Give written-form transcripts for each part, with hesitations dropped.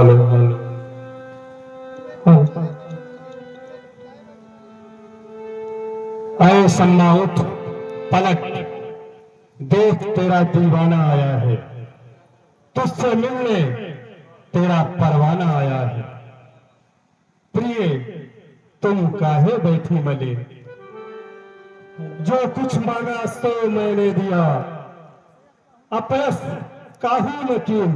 Hello hello. हाँ। आए सन्ना उठ, पलट, देख तेरा दीवाना आया है, तुझसे मिलने तेरा परवाना आया है। प्रिय तुम काहे बैठी मले, जो कुछ मांगा सो मैंने दिया, अपरस काहू न कीन।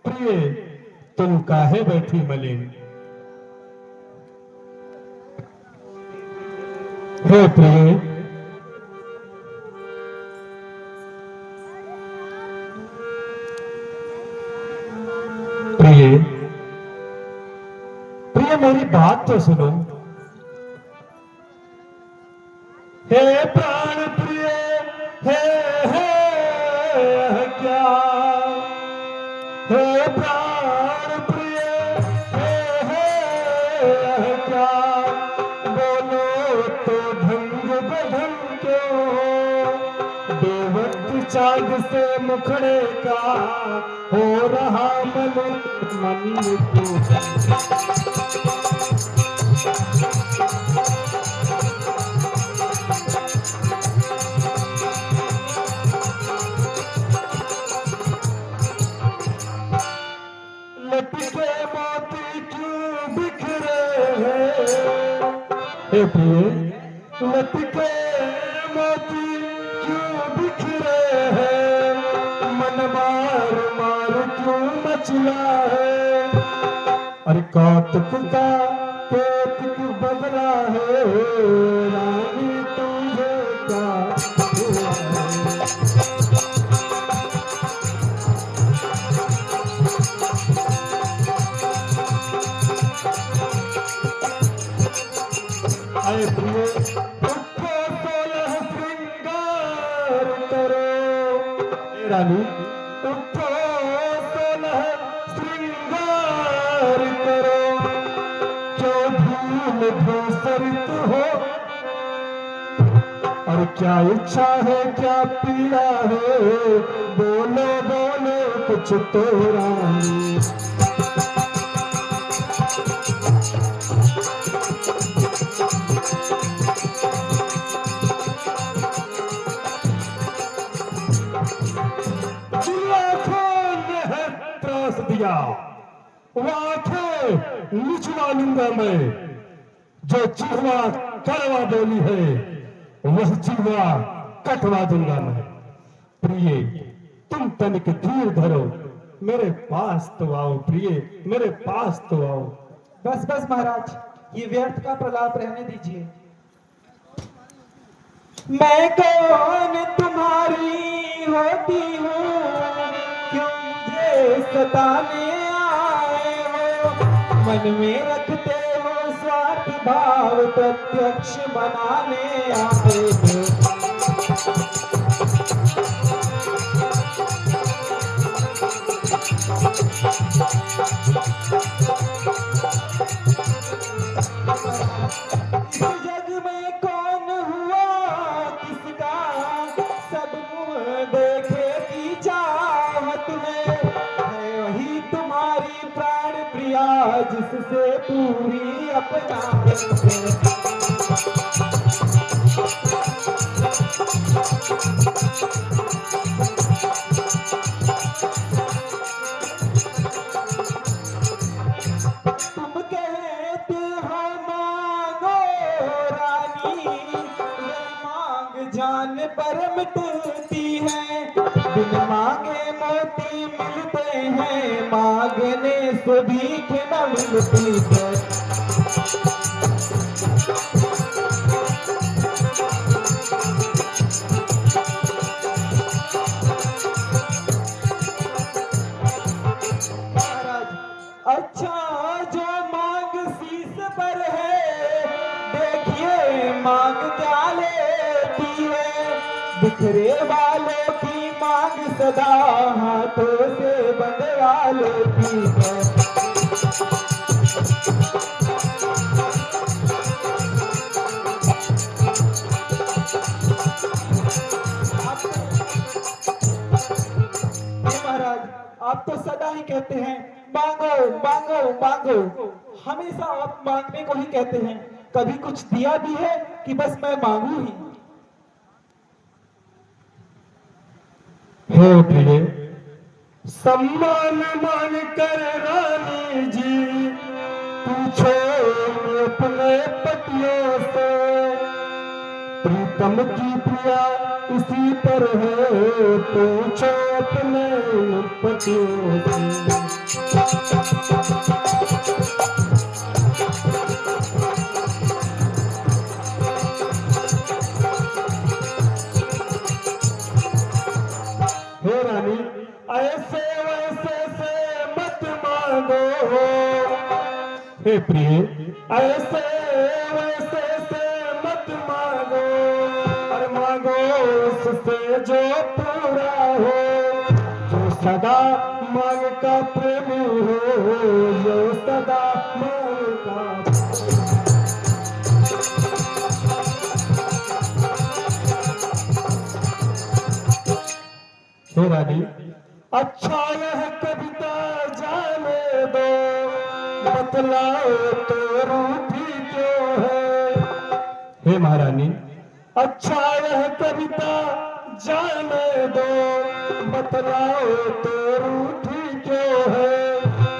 प्रिय तुम काहे बैठी मलिन। हे प्रिय, प्रिय, प्रिय मेरी बात तो सुनो। हे प्राण प्रिय, हे क्या, हे प्राण प्रिय, हे क्या, बोलो तो ढंग बढंग क्यों, बेवक्त चांद से मुखड़े का हो रहा मन मन को। लटके मोती क्यों बिखरे हैं, हे प्रिय, लटके मोती क्यों बिखरे हैं, मन मार मार क्यों मचला है। अरे कौतुक का कौतुक बदला है, रानी तुझे क्या हुआ है। आए प्रिय उठो सोलह श्रृंगार करो, हे रानी उठो सोलह श्रृंगार करो, क्यों धूल धूसरित हो, और क्या इच्छा है क्या पीड़ा है, बोलो बोलो कुछ तो रानी। दिया वो आंखें निचवा लूंगा मैं, जो जिह्वा कड़वा बोली है वह जिह्वा कटवा दूंगा मैं। प्रिय तुम तनिक धीर धरो, मेरे पास तो आओ प्रिय, मेरे पास तो आओ। बस बस महाराज, ये व्यर्थ का प्रलाप रहने दीजिए। मैं कौन तुम्हारी होती हूँ, क्यों मुझे सताने आए हो, मन में रखते हो स्वार्थ भाव, प्रत्यक्ष बनाने आए हो। जग में कौन हुआ किसका, सब मुँह देखे की चाहत में, है वही तुम्हारी प्राण प्रिया, जिससे पूरी अपना तुम कहते हो मांगो रानी, मांग जान पर मिटती है, बिन मांगे मोती मिलते हैं, मांगने से भीख न मिलती है। महाराज अच्छा जो मांग शीश पर है, देखिए मांग क्या लेती है, बिखरे वालों की मांग सदा हाथों से बंधवा लेती है। महाराज आप तो सदा ही कहते हैं मांगो मांगो मांगो। हमेशा आप मांगने को ही कहते हैं, कभी कुछ दिया भी है कि बस मैं मांगू ही। हे प्रिय, सम्मान मान कर रानी जी पूछो अपने पतियों से, प्रीतम की प्रिया इसी पर है पूछो अपने पतियों से। हे रानी, ऐसे वैसे से मत मांगो। हे प्रिय, ऐसे वैसे से मत मांगो, और मांगो उससे जो पूरा हो, जो सदा मांग का प्रेमी हो, जो सदा मांग का। हे रानी, अच्छा यह कविता जाने दो, बतलाओ तो रूठी क्यों है। हे महारानी, अच्छा यह कविता जाने दो, बतलाओ तो रूठी क्यों है।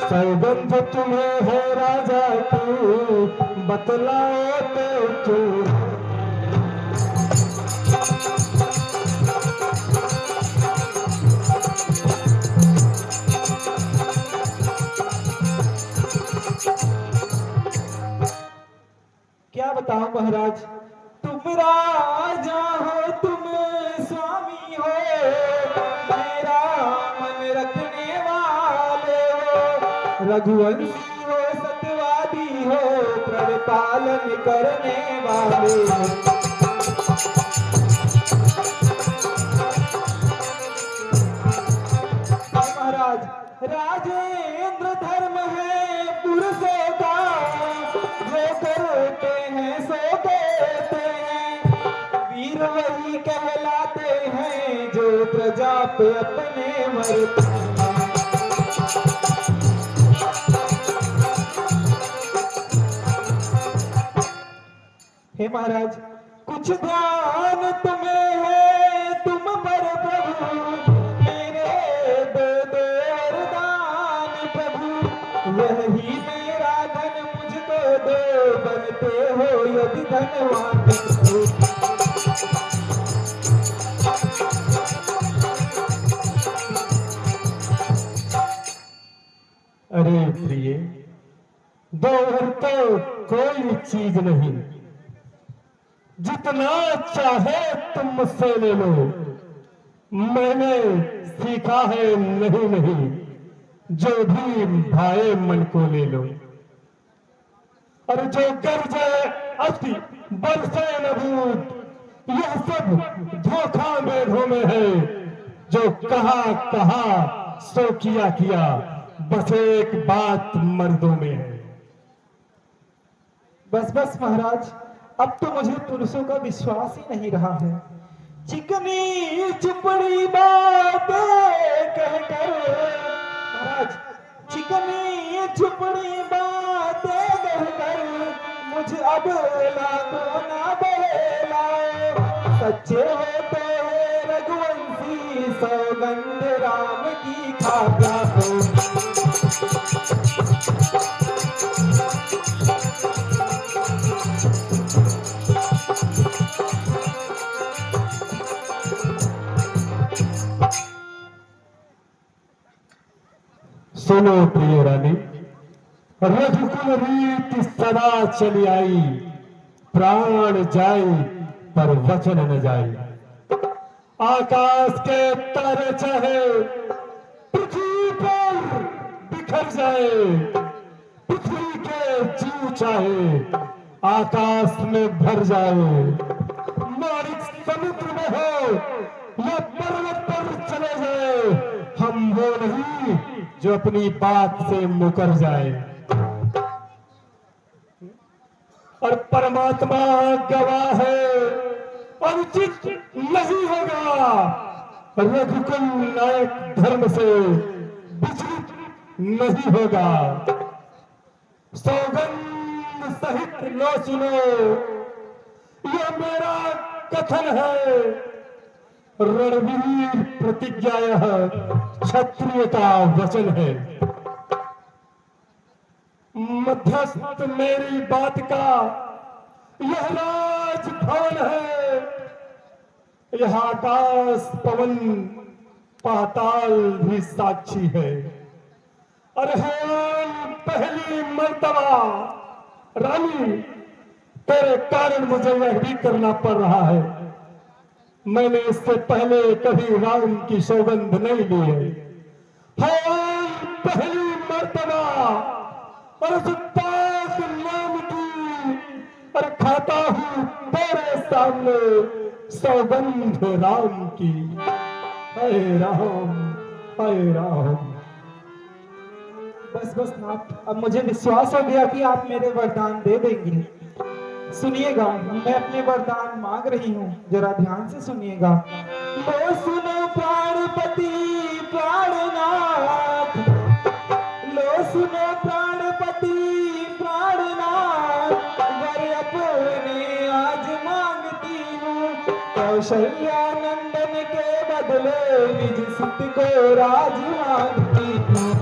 सौगंध तुम्हें है राजा की, बतलाओ तो क्यों। क्या बताऊं महाराज, तुम राजा हो, तुम स्वामी हो, मेरा मन रखने वाले हो, रघुवंशी हो, सत्यवादी हो, प्रतिपालन करने वाले हो। महाराज, राजेंद्र धर्म है पुरुषों का, जो करते हैं सो देते हैं, वीर वही कहलाते हैं जो प्रजा पे अपने मरते हैं। हे महाराज, कुछ ध्यान तुम्हें है तुम पर प्रभु, मेरे दे दो वरदान प्रभु, वही मेरा धन मुझको दो, बनते हो यदि धनवान हो। अरे प्रिय, दोहर तो कोई चीज नहीं, जितना चाहे तुम मुझसे ले लो, मैंने सीखा है नहीं नहीं, जो भी भाए मन को ले लो। और जो गर्जे अति बरसे नबूद, यह सब धोखा मेघों में है, जो कहा कहा सो किया किया, बस एक बात मर्दों में है। बस बस महाराज, अब तो मुझे पुरुषों का विश्वास ही नहीं रहा है। चिकनी चुपड़ी बातें कहकर महाराज, चिकनी चुपड़ी बातें कहकर मुझ अब लाको ना बहलाओ, सच्चे हो तो हे रघुवंशी, सौगंध राम की खाता हो। सुनो प्रिय रानी, रघुकुल रीति सदा चली आई, प्राण जाए पर वचन न जाए। आकाश के तारे चाहे पृथ्वी पर बिखर जाए, पृथ्वी के जीव चाहे आकाश में भर जाए, मारिक समुद्र में हो या पर्वत पर चले जाए, हम वो नहीं जो अपनी बात से मुकर जाए। और परमात्मा गवाह है, अनुचित नहीं होगा रघुकुल नायक धर्म से विचलित नहीं होगा। सौगंध सहित लो सुनो, यह मेरा कथन है, रणवीर प्रतिज्ञा, यह क्षत्रिय का वचन है। मध्यस्थ मेरी बात का यह राजभवन है, यह आकाश पवन पाताल भी साक्षी है। अरहान पहली मर्तबा रानी, तेरे कारण मुझे यह भी करना पड़ रहा है। मैंने इससे पहले कभी राम की सौगंध नहीं ली है। हयान पहली मर्तबा और उस पाक नाम की, और खाता हूं तेरे सामने सौगंध राम की। हाय राम, हाय राम। बस बस नाथ, अब मुझे विश्वास हो गया कि आप मेरे वरदान दे देंगे। सुनिएगा, मैं अपने वरदान मांग रही हूँ, जरा ध्यान से सुनिएगा। लो सुनो प्राणपति प्राणनाथ, लो सुनो प्राणपति प्राणनाथ, वर अपने आज मांगती हूँ, कौशल्या नंदन के बदले निज सुत को राज मांगती हूँ।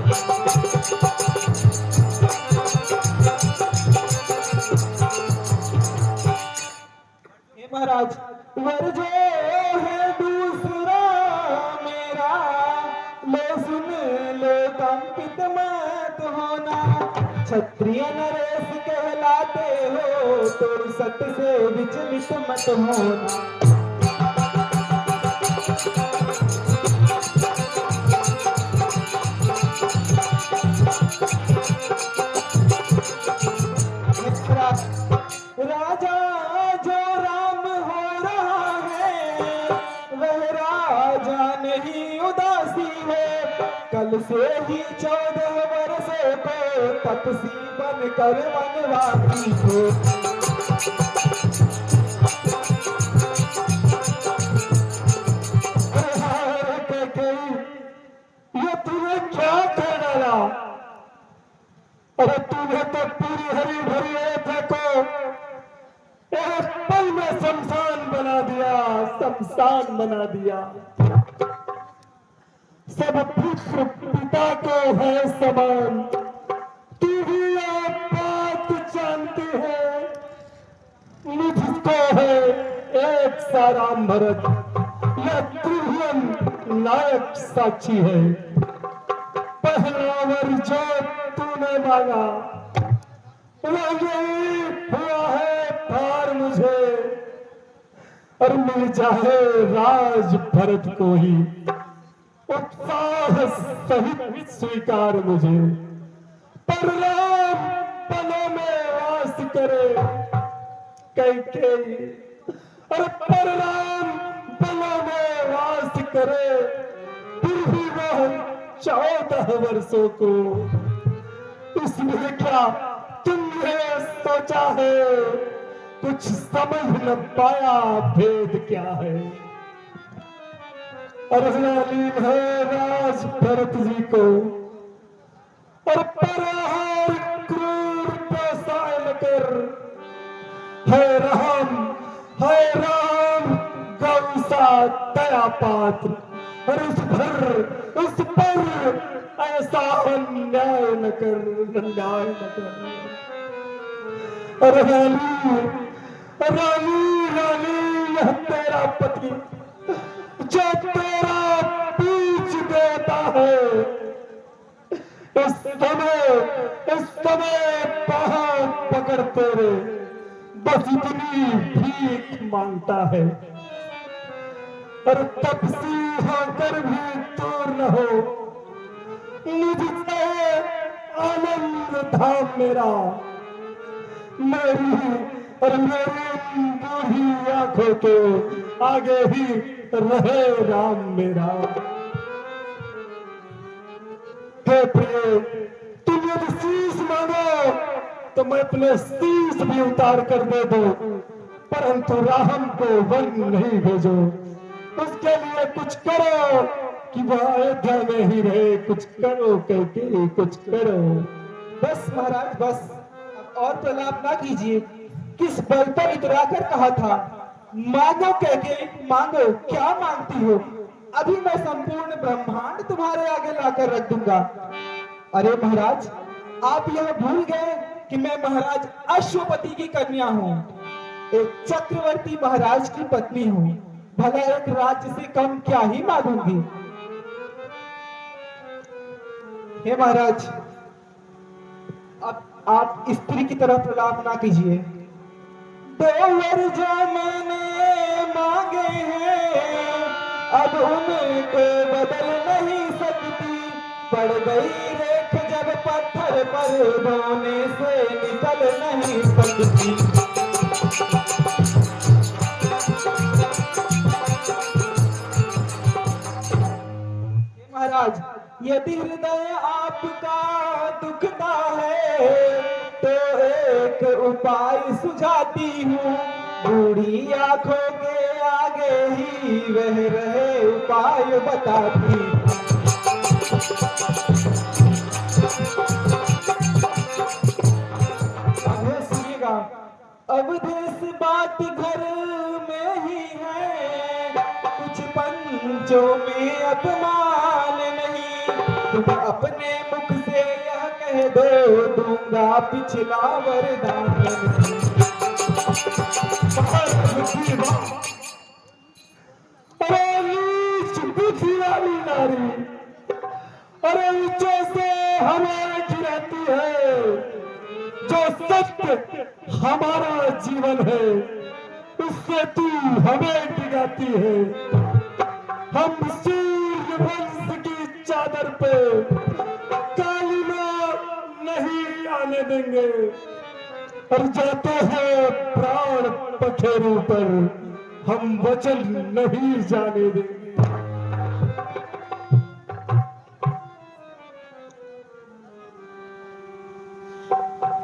महाराज, वर जो है दूसरा मेरा, लो सुन लो कंपित मत होना, क्षत्रिय नरेश कहलाते हो तो सत से विचलित मत होना। राजा जो राम हो रहा है, वह राजा नहीं उदासी है, कल से ही 14 वर्षों को तपसी बनकर वनवासी हो। ये तूने क्या कर डाला? अरे तूने तो पूरी हरी भरी अयोध्या को एक पल में शमशान बना दिया, शमशान बना दिया। सब पुत्र पिता को है समान, तू भी ये बात जानती है। मुझको है एक सा राम भरत, यह त्रिभुवन नायक साक्षी है। पहला वर जो तूने मांगा वह यही हुआ है पार मुझे, और मिल जाए राज भरत को ही उत्साह सहित स्वीकार मुझे। पर राम पलों में वास करे कैकेयी, और पर राम पलों में वास करे, फिर भी वह 14 वर्षों को। इसलिए क्या तुमने सोचा है, कुछ समझ न पाया भेद क्या है। अर्जुनालीन है राज भरत जी को, और पराहार क्रूर प्रोत्साहन कर, है राम गौसा दया पात्र, और उस पर ऐसा अन्याय न कर, अन्याय न कर। रानी यह तेरा पति जो तेरा बीच देता है, इस समय पांव पकड़ तेरे बस इतनी भीख मांगता है, और तपसी होकर भी दूर न हो मुझसे आनंद धाम मेरा। मेरी और मेरी बूढ़ी आंखों के आगे ही रहे राम मेरा। हे प्रिय, तुम यदि शीश मांगो तो मैं अपने शीश भी उतार कर दे दो, परंतु राम को वन नहीं भेजो। उसके लिए कुछ करो कि वह अयोध्या में ही रहे। कुछ करो करके कुछ करो। बस महाराज बस, अब और प्रलाप ना कीजिए। किस बल पर इतरा कर कहा था, मांगो कह के मांगो, क्या मांगती हो? अभी मैं संपूर्ण ब्रह्मांड तुम्हारे आगे लाकर रख दूंगा। अरे महाराज, आप यह भूल गए कि मैं महाराज अश्वपति की कन्या हूँ, एक चक्रवर्ती महाराज की पत्नी हूँ। भला एक राज्य से कम क्या ही मांगूंगी। हे महाराज, अब आप स्त्री की तरह प्रलाप ना कीजिए। देवर जो मैंने मांगे हैं, अब उनको बदल नहीं सकती। पड़ गई रेख जब पत्थर पर, धोने से निकल नहीं सकती। महाराज, यदि हृदय आपका दुखता है तो एक उपाय सुझाती हूँ। बूढ़ी आंखों के आगे ही वह रहे उपाय बताती। अरे सुनिएगा, अवधेश बात घर में ही है, कुछ पंचों में अपमान नहीं। तुम अपने मुख से यह कह दो, दूंगा पिछला वरदान नहीं। अरे नीच बुद्धि वाली नारी, अरे ऊंचे से हमें गिराती है। जो सत्य हमारा जीवन है, उससे तू हमें डिगाती है। हम सूर्य वंश की चादर पे कालिमा नहीं आने देंगे, और जाते हैं प्राण पखेरु पर, हम वचन नहीं जाने देंगे।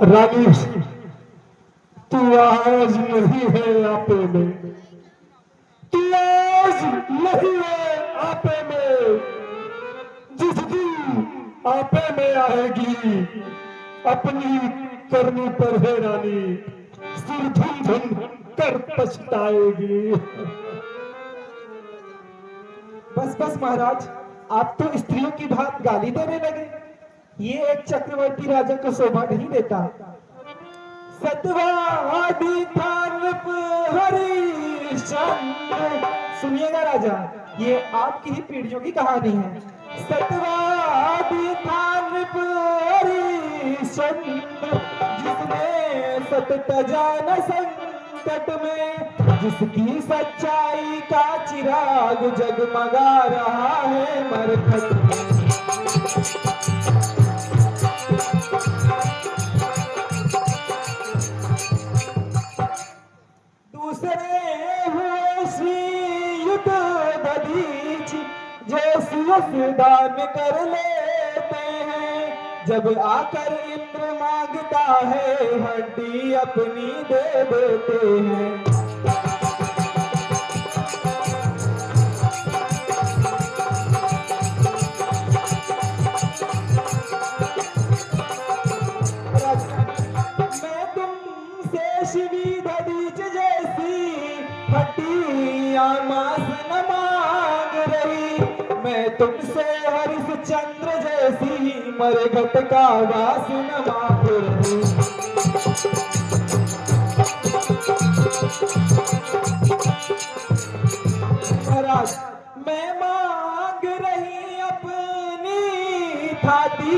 रानी, तू आज नहीं है आपे में, तू आज नहीं है आपे में। जिस दिन आपे में आएगी, अपनी करनी पर है रानी, सिर धुन धुन कर पछताएगी। बस बस महाराज, आप तो स्त्रियों की बात गाली देने लगे। ये एक चक्रवर्ती राजा को शोभा नहीं देता। सतवा आदि थानप हरिश्चंद्र, सुनिएगा राजा, ये आपकी ही पीढ़ियों की कहानी है। सतवा आदि थानप हरिश्चंद्र, जिसने सत तजा न संकट में, जिसकी सच्चाई का चिराग जगमगा रहा है मरकत में। दूसरे हुए श्री युद्ध दधीच, जो सियस दान कर लेते हैं। जब आकर इंद्र मांगता है, हड्डी अपनी दे देते हैं। मैं तुमसे शिवी दधीच जैसी हड्डियां मांस न मांग रही। मैं तुमसे हरिश्चंद्र जैसी मरघट का वास न मांग रही। महाराज, मैं मांग रही अपनी थाती।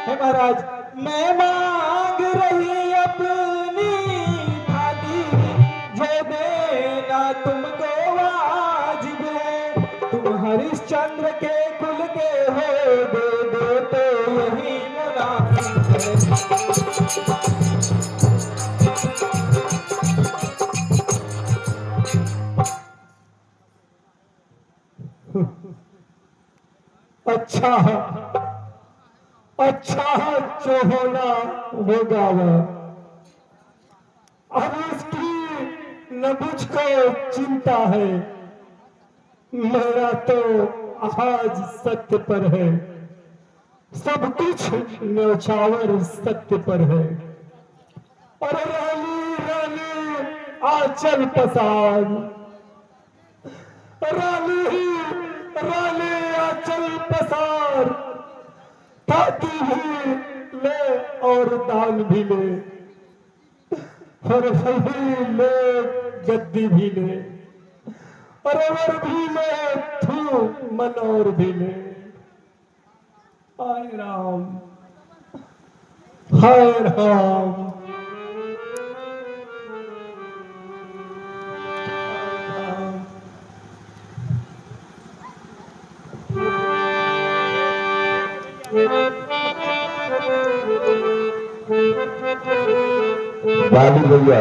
हे महाराज, मैं मांग रही अपनी थाती, जो देना तुमको वाजिब है। तुम हरिश्चंद्र के कुल के हो, दे दो तो यही मुनासिब है। अच्छा अच्छा जो होना होगा वह। अब उसकी न मुझको चिंता है, मेरा तो आज सत्य पर है, सब कुछ न्यौछावर सत्य पर है। और रानी रानी आंचल पसार, रानी रानी आंचल पसार, ताती भी ले और दान भी ले, और भी ले गद्दी भी ले, और अवर भी ले तू मनोर भी ले। हाय राम, हाय राम। बाली भैया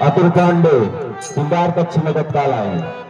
अतुरकांड सिंगार पश्चिम तत्काल आहे।